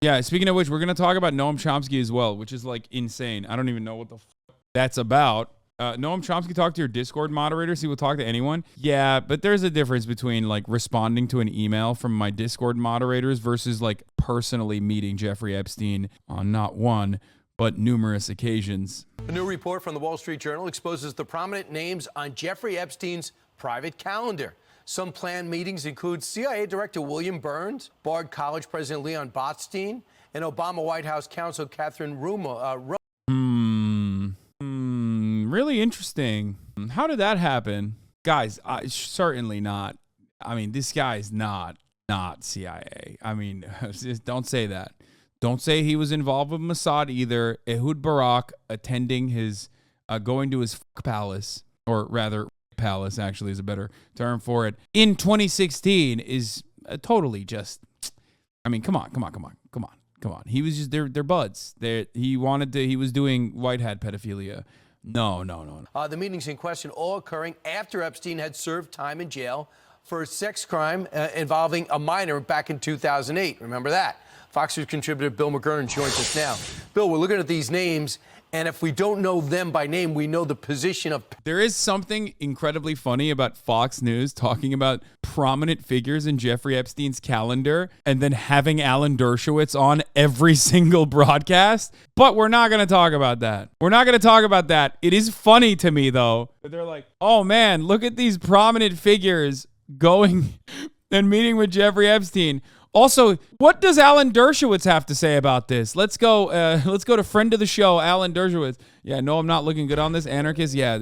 Yeah, speaking of which, we're going to talk about Noam Chomsky as well, which is like insane. I don't even know what the that's about. Noam Chomsky talked to your Discord moderators. He will talk to anyone. Yeah, but there's a difference between like responding to an email from my Discord moderators versus like personally meeting Jeffrey Epstein on not one, but numerous occasions. A new report from the Wall Street Journal exposes the prominent names on Jeffrey Epstein's private calendar. Some planned meetings include CIA Director William Burns, Bard College President Leon Botstein, and Obama White House counsel Catherine Rumo. Really interesting. How did that happen? Guys, certainly not. I mean, this guy's not CIA. I mean, just don't say that. Don't say he was involved with Mossad either. Ehud Barak attending his, going to his palace, or rather, palace actually is a better term for it, in 2016 is totally just, I mean, come on. He was just, they're buds. He was doing white hat pedophilia. No. The meetings in question all occurring after Epstein had served time in jail for a sex crime involving a minor back in 2008. Remember that? Fox News contributor Bill McGurn joins us now. Bill, we're looking at these names, and if we don't know them by name, we know the position of... There is something incredibly funny about Fox News talking about prominent figures in Jeffrey Epstein's calendar and then having Alan Dershowitz on every single broadcast. But we're not going to talk about that. It is funny to me, though. They're like, oh, man, look at these prominent figures going and meeting with Jeffrey Epstein. Also, what does Alan Dershowitz have to say about this? Let's go to friend of the show, Alan Dershowitz. Yeah, no, I'm not looking good on this. Anarchist, yeah,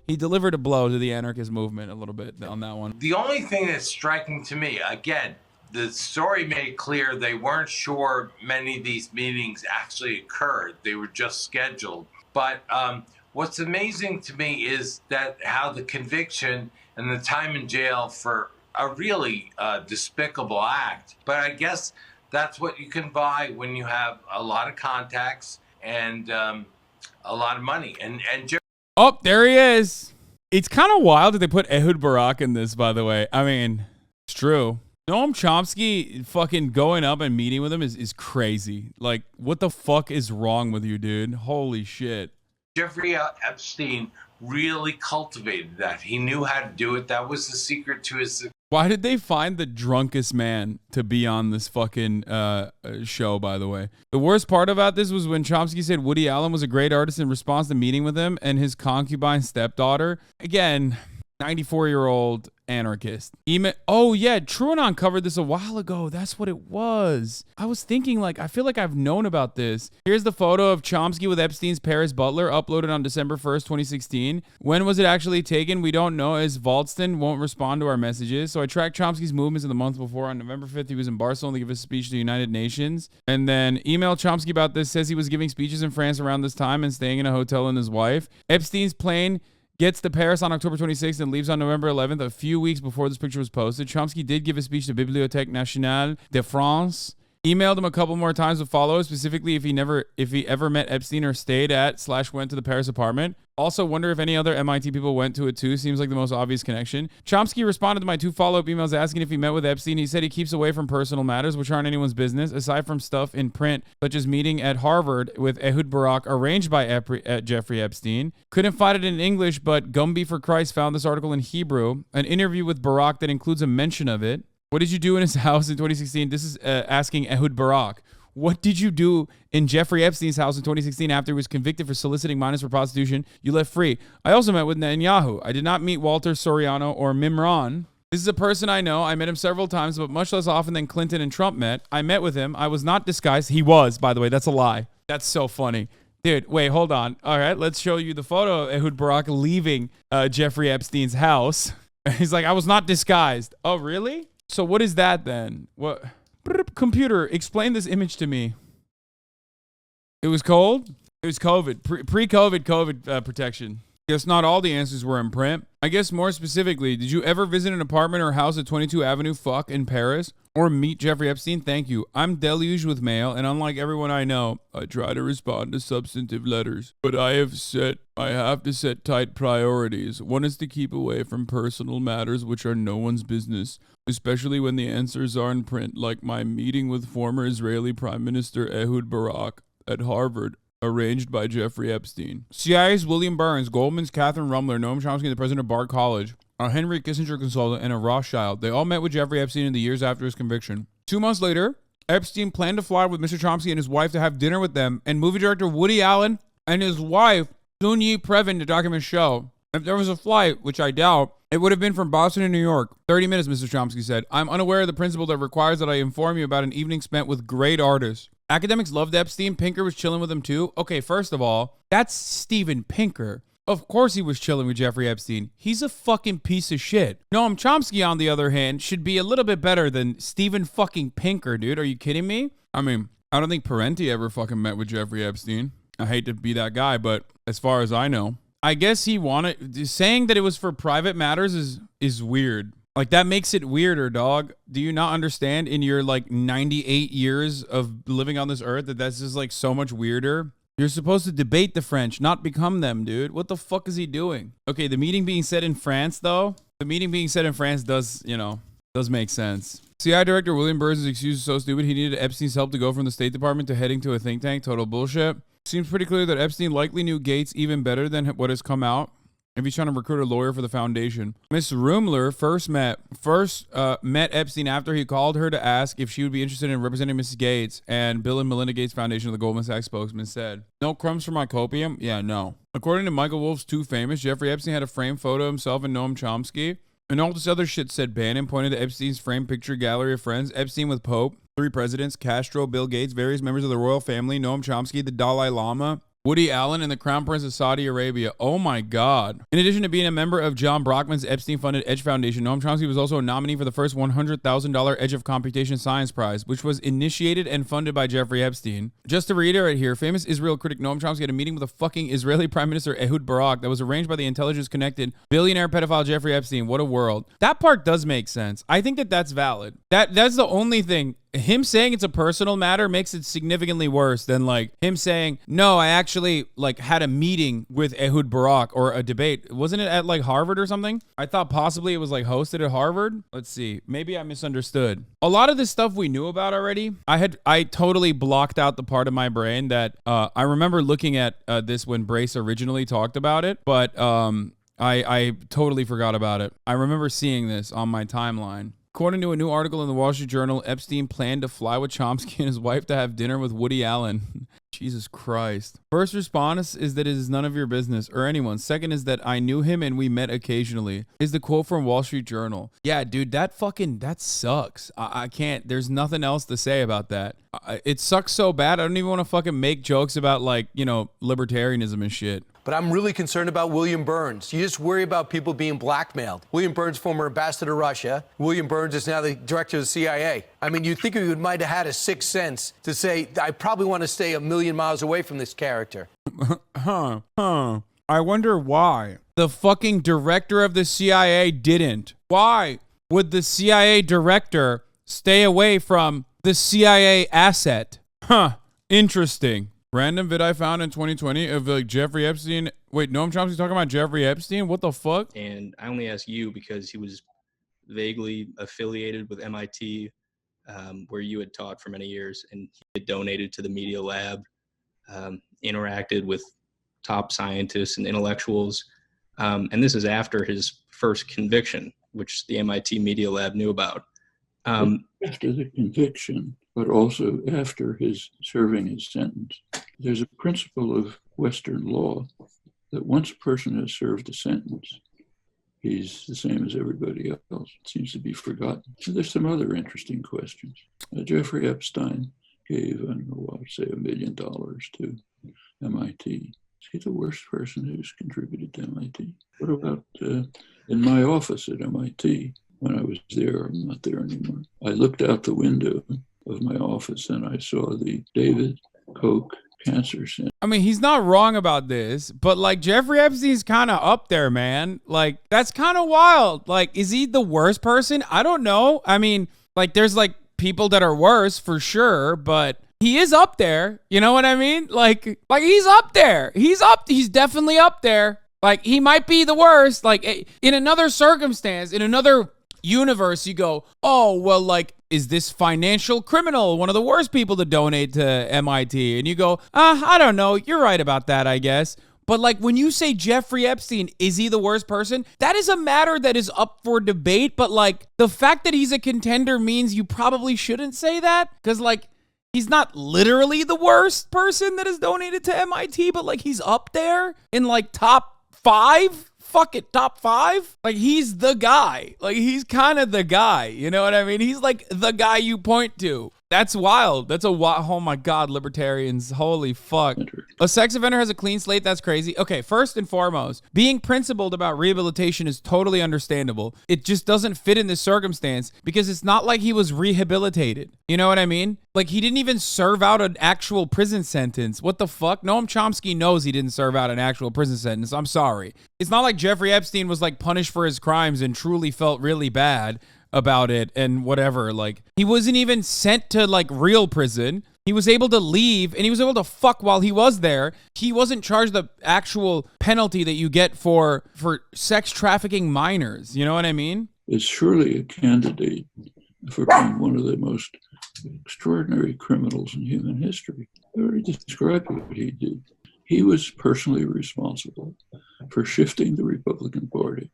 he delivered a blow to the anarchist movement a little bit on that one. The only thing that's striking to me, again, the story made clear they weren't sure many of these meetings actually occurred. They were just scheduled. But what's amazing to me is that how the conviction and the time in jail for a really despicable act. But I guess that's what you can buy when you have a lot of contacts and a lot of money. And oh, there he is. It's kind of wild that they put Ehud Barak in this, by the way. I mean, it's true. Noam Chomsky fucking going up and meeting with him is crazy. Like, what the fuck is wrong with you, dude? Holy shit. Jeffrey Epstein really cultivated that. He knew how to do it. That was the secret to his success. Why did they find the drunkest man to be on this fucking show, by the way? The worst part about this was when Chomsky said Woody Allen was a great artist in response to meeting with him and his concubine stepdaughter. Again, 94-year-old anarchist. Oh, yeah, TrueAnon covered this a while ago. That's what it was. I was thinking, like, I feel like I've known about this. Here's the photo of Chomsky with Epstein's Paris butler, uploaded on December 1st, 2016. When was it actually taken? We don't know, as Valston won't respond to our messages. So I tracked Chomsky's movements in the month before. On November 5th, he was in Barcelona to give a speech to the United Nations. And then emailed Chomsky about this, says he was giving speeches in France around this time and staying in a hotel with his wife. Epstein's plane gets to Paris on October 26th and leaves on November 11th, a few weeks before this picture was posted. Chomsky did give a speech to Bibliothèque Nationale de France. Emailed him a couple more times with follow-up, specifically if he ever met Epstein or stayed at / went to the Paris apartment. Also wonder if any other MIT people went to it too. Seems like the most obvious connection. Chomsky responded to my 2 follow-up emails asking if he met with Epstein. He said he keeps away from personal matters, which aren't anyone's business, aside from stuff in print, such as meeting at Harvard with Ehud Barak, arranged by Jeffrey Epstein. Couldn't find it in English, but Gumby for Christ found this article in Hebrew. An interview with Barak that includes a mention of it. What did you do in his house in 2016? This is asking Ehud Barak. What did you do in Jeffrey Epstein's house in 2016 after he was convicted for soliciting minors for prostitution? You left free. I also met with Netanyahu. I did not meet Walter Soriano or Mimran. This is a person I know. I met him several times, but much less often than Clinton and Trump met. I met with him. I was not disguised. He was, by the way. That's a lie. That's so funny. Dude, wait, hold on. All right, let's show you the photo of Ehud Barak leaving Jeffrey Epstein's house. He's like, I was not disguised. Oh, really? So what is that then? What? Computer, explain this image to me. It was cold? It was COVID. Pre-COVID protection. Guess not all the answers were in print. I guess more specifically, did you ever visit an apartment or house at 22 Avenue Fuck in Paris? Or meet Jeffrey Epstein? Thank you. I'm deluged with mail, and unlike everyone I know, I try to respond to substantive letters. But I have to set tight priorities. One is to keep away from personal matters which are no one's business, especially when the answers are in print, like my meeting with former Israeli Prime Minister Ehud Barak at Harvard, arranged by Jeffrey Epstein. CIA's William Burns, Goldman's Catherine Rumler, Noam Chomsky, the president of Bard College, a Henry Kissinger consultant, and a Rothschild. They all met with Jeffrey Epstein in the years after his conviction. 2 months later, Epstein planned to fly with Mr. Chomsky and his wife to have dinner with them, and movie director Woody Allen and his wife, Soon-Yi Previn, to document show. If there was a flight, which I doubt, it would have been from Boston to New York. 30 minutes, Mr. Chomsky said. I'm unaware of the principle that requires that I inform you about an evening spent with great artists. Academics loved Epstein. Pinker was chilling with him too. Okay, first of all, that's Steven Pinker. Of course he was chilling with Jeffrey Epstein. He's a fucking piece of shit. Noam Chomsky, on the other hand, should be a little bit better than Steven fucking Pinker, dude. Are you kidding me? I mean, I don't think Parenti ever fucking met with Jeffrey Epstein. I hate to be that guy, but as far as I know, I guess he wanted... Saying that it was for private matters is weird. Like, that makes it weirder, dog. Do you not understand in your, 98 years of living on this earth that that's just, so much weirder? You're supposed to debate the French, not become them, dude. What the fuck is he doing? Okay, the meeting being said in France, though. The meeting being said in France does make sense. CIA Director William Burns' excuse is so stupid he needed Epstein's help to go from the State Department to heading to a think tank. Total bullshit. Seems pretty clear that Epstein likely knew Gates even better than what has come out if he's trying to recruit a lawyer for the foundation. Miss Rumler first met Epstein after he called her to ask if she would be interested in representing Mrs. Gates, and Bill and Melinda Gates Foundation of the Goldman Sachs spokesman said, "No crumbs for my copium?" Yeah, no. According to Michael Wolff's Too Famous, Jeffrey Epstein had a framed photo of himself and Noam Chomsky, and all this other shit said Bannon pointed to Epstein's framed picture gallery of friends. Epstein with Pope, 3 presidents, Castro, Bill Gates, various members of the royal family, Noam Chomsky, the Dalai Lama, Woody Allen, and the Crown Prince of Saudi Arabia. Oh my God. In addition to being a member of John Brockman's Epstein-funded Edge Foundation, Noam Chomsky was also a nominee for the first $100,000 Edge of Computation Science Prize, which was initiated and funded by Jeffrey Epstein. Just to reiterate here, famous Israel critic Noam Chomsky had a meeting with a fucking Israeli Prime Minister Ehud Barak that was arranged by the intelligence-connected billionaire pedophile Jeffrey Epstein. What a world. That part does make sense. I think that that's valid. That's the only thing. Him saying it's a personal matter makes it significantly worse than him saying, no, I actually had a meeting with Ehud Barak, or a debate. Wasn't it at Harvard or something? I thought possibly it was hosted at Harvard. Let's see. Maybe I misunderstood. A lot of this stuff we knew about already. I totally blocked out the part of my brain that I remember looking at this when Brace originally talked about it, but I totally forgot about it. I remember seeing this on my timeline. According to a new article in the Wall Street Journal, Epstein planned to fly with Chomsky and his wife to have dinner with Woody Allen. Jesus Christ. First response is that it is none of your business, or anyone's. Second is that I knew him and we met occasionally, is the quote from Wall Street Journal. Yeah, dude, that sucks. I can't, there's nothing else to say about that. It sucks so bad, I don't even want to fucking make jokes about libertarianism and shit. But I'm really concerned about William Burns. You just worry about people being blackmailed. William Burns, former ambassador to Russia. William Burns is now the director of the CIA. I mean, you'd think he might have had a sixth sense to say, I probably want to stay a million miles away from this character. I wonder why the fucking director of the CIA didn't. Why would the CIA director stay away from the CIA asset? Interesting. Random vid I found in 2020 of Jeffrey Epstein. Wait, Noam Chomsky talking about Jeffrey Epstein? What the fuck? And I only ask you because he was vaguely affiliated with MIT, where you had taught for many years, and he had donated to the Media Lab, interacted with top scientists and intellectuals. And this is after his first conviction, which the MIT Media Lab knew about. After the conviction, but also after his serving his sentence. There's a principle of Western law that once a person has served a sentence, he's the same as everybody else. It seems to be forgotten. So there's some other interesting questions. Jeffrey Epstein gave, I don't know what, say $1 million to MIT. Is he the worst person who's contributed to MIT? What about in my office at MIT? When I was there, I'm not there anymore. I looked out the window of my office and I saw the David Koch cancer sentence. I mean, he's not wrong about this, but like Jeffrey Epstein's kind of up there, man. Like, that's kind of wild. Like, is he the worst person? I don't know. I mean, like, there's like people that are worse for but he is up there. You know what I mean? Like he's up there. He's definitely up there. Like, he might be the worst. Like, in another circumstance, in another universe, you go, oh, well, like, is this financial criminal one of the worst people to donate to MIT? And you go, I don't know. You're right about that, I guess. But like, when you say Jeffrey Epstein, is he the worst person? That is a matter that is up for debate. But like, the fact that he's a contender means you probably shouldn't say that, because like, he's not literally the worst person that has donated to MIT, but like, he's up there in like top 5. Fuck it, top 5. Like, he's the guy. Like, he's kind of the guy. You know what I mean? He's like the guy you point to. That's wild. That's a wild. Oh my God, libertarians. Holy fuck. A sex offender has a clean slate. That's crazy. Okay, first and foremost, being principled about rehabilitation is totally understandable. It just doesn't fit in this circumstance because it's not like he was rehabilitated. You know what I mean? Like, he didn't even serve out an actual prison sentence. What the fuck? Noam Chomsky knows he didn't serve out an actual prison sentence. I'm sorry. It's not like Jeffrey Epstein was like punished for his crimes and truly felt really bad about it and whatever. Like, he wasn't even sent to like real prison. He was able to leave and he was able to fuck while he was there. He wasn't charged the actual penalty that you get for sex trafficking minors. You know what I mean? Is surely a candidate for being one of the most extraordinary criminals in human history. I already described what he did. He was personally responsible for shifting the Republican Party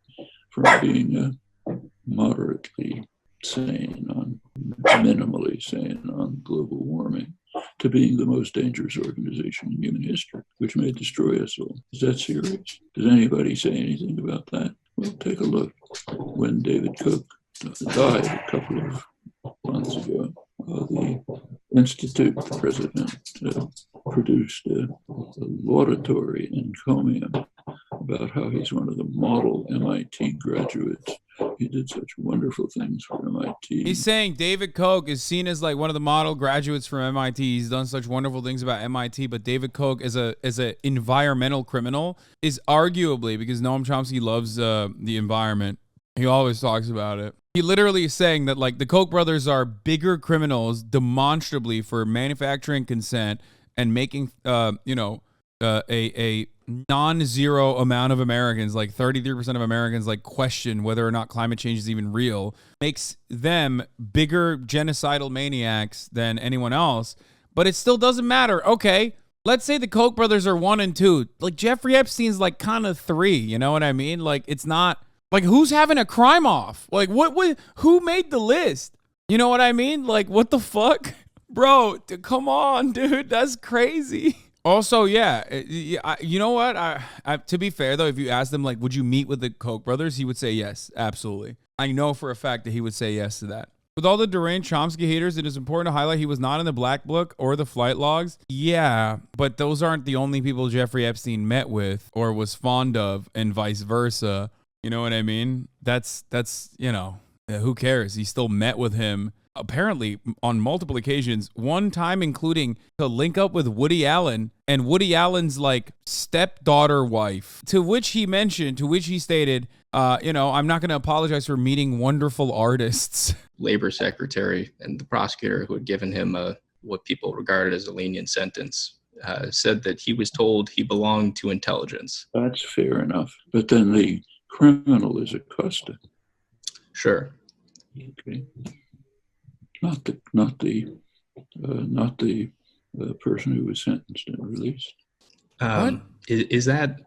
from being moderately sane minimally sane on global warming to being the most dangerous organization in human history, which may destroy us all. Is that serious? Does anybody say anything about that? Well, take a look. When David Koch died a couple of months ago, the Institute president produced a laudatory encomium about how he's one of the model MIT graduates. He did such wonderful things for MIT. He's saying David Koch is seen as like one of the model graduates from MIT. He's done such wonderful things about MIT, but David Koch as a environmental criminal is arguably, because Noam Chomsky loves the environment. He always talks about it. He literally is saying that like the Koch brothers are bigger criminals demonstrably for manufacturing consent and making a non-zero amount of Americans, like 33% of Americans, like question whether or not climate change is even real, makes them bigger genocidal maniacs than anyone else. But it still doesn't matter. Okay, let's say the Koch brothers are 1 and 2. Like, Jeffrey Epstein's like kind of 3. You know what I mean? Like, it's not like, who's having a crime off? Like, who made the list? You know what I mean? Like, what the fuck? Bro, come on, dude. That's crazy. Also, yeah, you know what? I to be fair, though, if you ask them, like, would you meet with the Koch brothers? He would say yes, absolutely. I know for a fact that he would say yes to that. With all the deranged Chomsky haters, it is important to highlight he was not in the Black Book or the flight logs. Yeah, but those aren't the only people Jeffrey Epstein met with or was fond of, and vice versa. You know what I mean? That's you know, who cares? He still met with him, apparently on multiple occasions, one time including to link up with Woody Allen and Woody Allen's like stepdaughter wife, to which he stated, I'm not going to apologize for meeting wonderful artists. Labor secretary and the prosecutor who had given him what people regarded as a lenient sentence said that he was told he belonged to intelligence. That's fair enough. But then the criminal is accosted. Sure. Okay. Not the person who was sentenced and released. Is that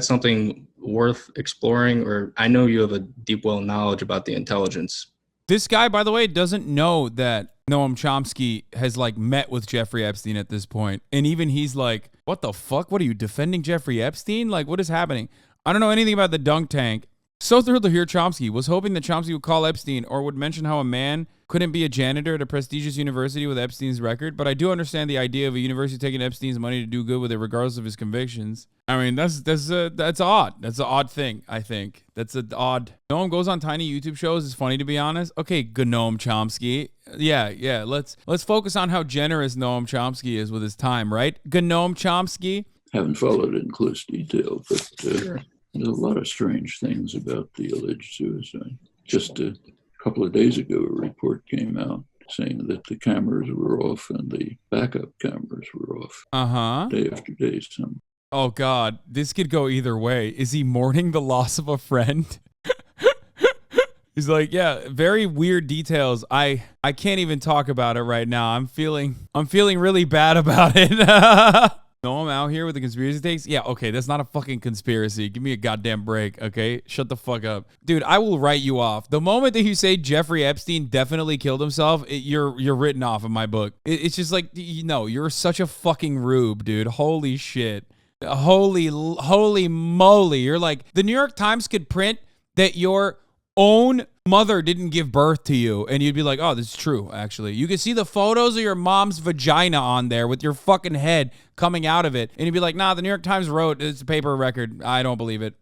something worth exploring? Or I know you have a deep well knowledge about the intelligence. This guy, by the way, doesn't know that Noam Chomsky has like met with Jeffrey Epstein at this point. And even he's like, what the fuck? What are you defending Jeffrey Epstein? Like, what is happening? I don't know anything about the dunk tank. So thrilled to hear Chomsky. Was hoping that Chomsky would call Epstein or would mention how a man couldn't be a janitor at a prestigious university with Epstein's record, but I do understand the idea of a university taking Epstein's money to do good with it regardless of his convictions. I mean, that's odd. That's an odd thing, I think. That's an odd. Noam goes on tiny YouTube shows. It's funny, to be honest. Okay, good Noam Chomsky. Yeah. Let's focus on how generous Noam Chomsky is with his time, right? Good Noam Chomsky. Haven't followed it in close detail, but there's a lot of strange things about the alleged suicide. Just a couple of days ago, a report came out saying that the cameras were off and the backup cameras were off. Day after day. Oh, God. This could go either way. Is he mourning the loss of a friend? He's like, yeah, very weird details. I can't even talk about it right now. I'm feeling really bad about it. No, I'm out here with the conspiracy takes. Yeah, okay, that's not a fucking conspiracy. Give me a goddamn break, okay? Shut the fuck up. Dude, I will write you off. The moment that you say Jeffrey Epstein definitely killed himself, you're written off in my book. It's just like, you're such a fucking rube, dude. Holy shit. Holy moly. You're like, the New York Times could print that your own mother didn't give birth to you, and you'd be like, oh, this is true, actually. You could see the photos of your mom's vagina on there with your fucking head coming out of it, and you'd be like, nah, the New York Times wrote, it's a paper record. I don't believe it.